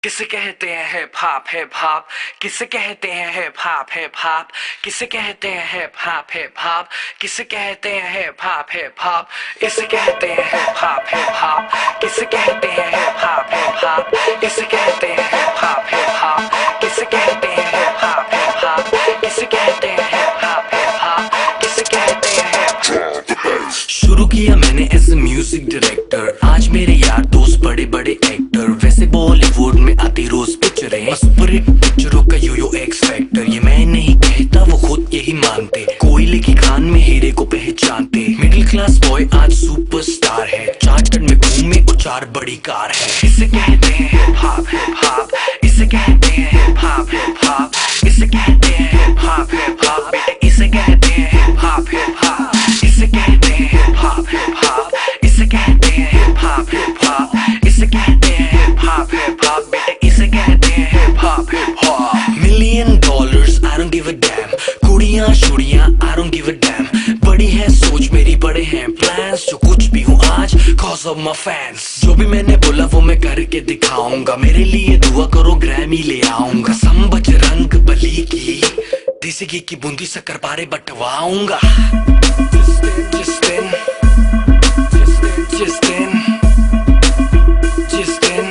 किसे कहते हैं हिप हॉप हिप हॉप किसे कहते हैं हिप हॉप हिप हॉप किसे कहते हैं हिप हॉप हिप हॉप किसे कहते हैं हिप हॉप हिप हॉप इसे कहते हैं हिप हॉप हिप हॉप किसे कहते हैं हिप हॉप हिप हॉप इसे कहते हैं हिप हॉप हिप हॉप किसे कहते हैं हिप हॉप हिप हॉप किसे कहते हैं हिप हॉप हिप हॉप किसे कहते हैं हिप हॉप। शुरू किया मैंने एज ए म्यूजिक डायरेक्टर, आज मेरे यार दोस्त बड़े बड़े एक्टर। वैसे बॉलीवुड में आती रोज पिक्चरें, सुपर हिट पिक्चरों का यो एक्स फैक्टर। ये मैं नहीं कहता, वो खुद यही मानते। कोयले की खान में हीरे को पहचानते। मिडिल क्लास बॉय आज सुपरस्टार है, चार्टर्ड में घूमे और 4 बड़ी कार है। इसे कहते हैं हिप हॉप हिप हॉप इसे कहते हैं हिप हॉप हिप हॉप इसे कहते हैं हिप हॉप हिप हॉप इसे कहते हैं हिप हॉप हिप हॉप इसे कहते हैं हिप हॉप हिप हॉप इसे कहते हैं हिप हॉप हिप हॉप इसे कहते हैं हिप हॉप हिप हॉप बेटे इसे कहते हैं hip hop hip hop. $1,000,000 I don't give a damn, कुड़ियां शुड़ियां I don't give a damn। बड़ी है सोच मेरी, बड़े हैं प्लान्स, जो कुछ भी हूँ आज cause of my fans। जो भी मैंने बोला वो मैं करके दिखाऊंगा, मेरे लिए दुआ करो ग्रैमी ले आऊंगा। सम बजरंग बली की देसी घी की बूंदी शक्कर पारे बंटवाऊंगा। जिस दिन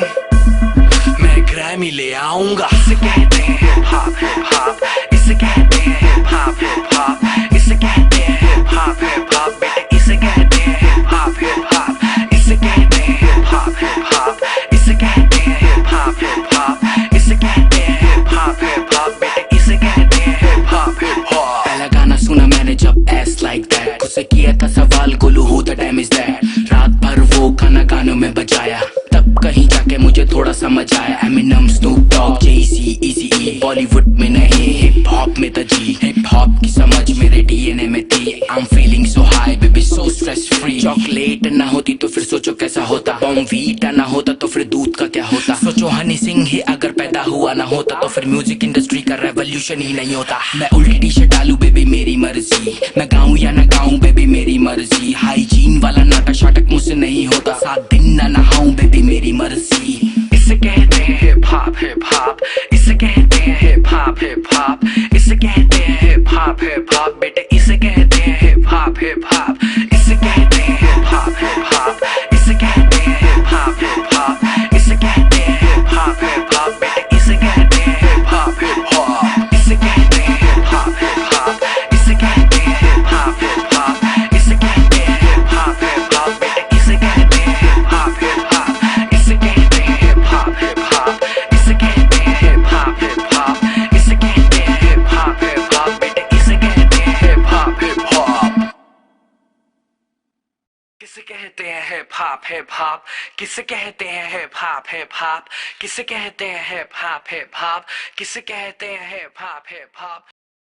मैं ग्रैमी ले आऊंगा। इसे कहते हैं हिप हॉप हिप हॉप इसे कहते हैं हिप हॉप हिप हॉप इसे कहते हैं हिप हॉप हिप हॉप बेटे इसे कहते हैं हिप हॉप हिप हॉप इसे कहते हैं हिप हॉप हिप हॉप इसे कहते हैं हिप हॉप हिप हॉप इसे कहते हैं हिप हॉप हिप हॉप बेटे इसे कहते हैं हिप हॉप हिप हॉप। पहला गाना सुना मैंने जब एस लाइक दैट, खुद से किया था सवाल Golu who the dam is that. रात भर वो खाना गानों में बजाया, तब कहीं जाके मुझे थोड़ा समझ आया। एमिनम स्नूप डॉग जेसी इजी ई, बॉलीवुड में नहीं हिप हॉप में था जी। हिप हॉप की समझ मेरे डीएनए में थी। I am feeling so high baby so stress free. Chocolate ना होती तो फिर सोचो कैसा होता, बॉर्नवीटा ना होता तो फिर दूध का क्या होता। सोचो हनी सिंह ही अगर पैदा हुआ ना होता तो फिर म्यूजिक इंडस्ट्री का रेवोल्यूशन ही नहीं होता। मैं उल्टी टी शर्ट डालू बेबी मेरी मर्जी, मैं गाऊं या ना गाऊं बेबी मेरी मर्जी। हाइजीन वाला नाटक शाटक मुझसे नहीं होता, 7 दिन ना नहाऊं बेबी मेरी मर्जी। इसे कहते हैं हिप हॉप हिप हॉप इसे कहते हैं हिप हॉप हिप हॉप इसे कहते हैं हिप हॉप हिप हॉप बेटे इसे कहते हैं हिप हॉप हिप हॉप इसे कहते हैं हिप हॉप हिप हॉप इसे कहते हैं हिप हॉप हिप हॉप इसे कहते हैं हिप हॉप हिप हॉप बेटे इसे कहते हैं हिप हॉप हिप हॉप इसे कहते हैं हिप हॉप हिप हॉप इसे कहते हैं हिप हॉप हिप हॉप इसे कहते हैं हिप हॉप हिप हॉप बेटे इसे कहते हैं हिप हॉप हिप हॉप इसे कहते हैं हिप हॉप हिप हॉप इसे कहते हैं हिप हॉप हिप हॉप इसे कहते हैं हिप हॉप हिप हॉप बेटे इसे कहते हैं हिप हॉप हिप हॉप। किसे कहते हैं हिप हॉप हिप हॉप किसे कहते हैं हिप हॉप हिप हॉप किसे कहते हैं हिप हॉप हिप हॉप किसे कहते हैं हिप हॉप हिप हॉप।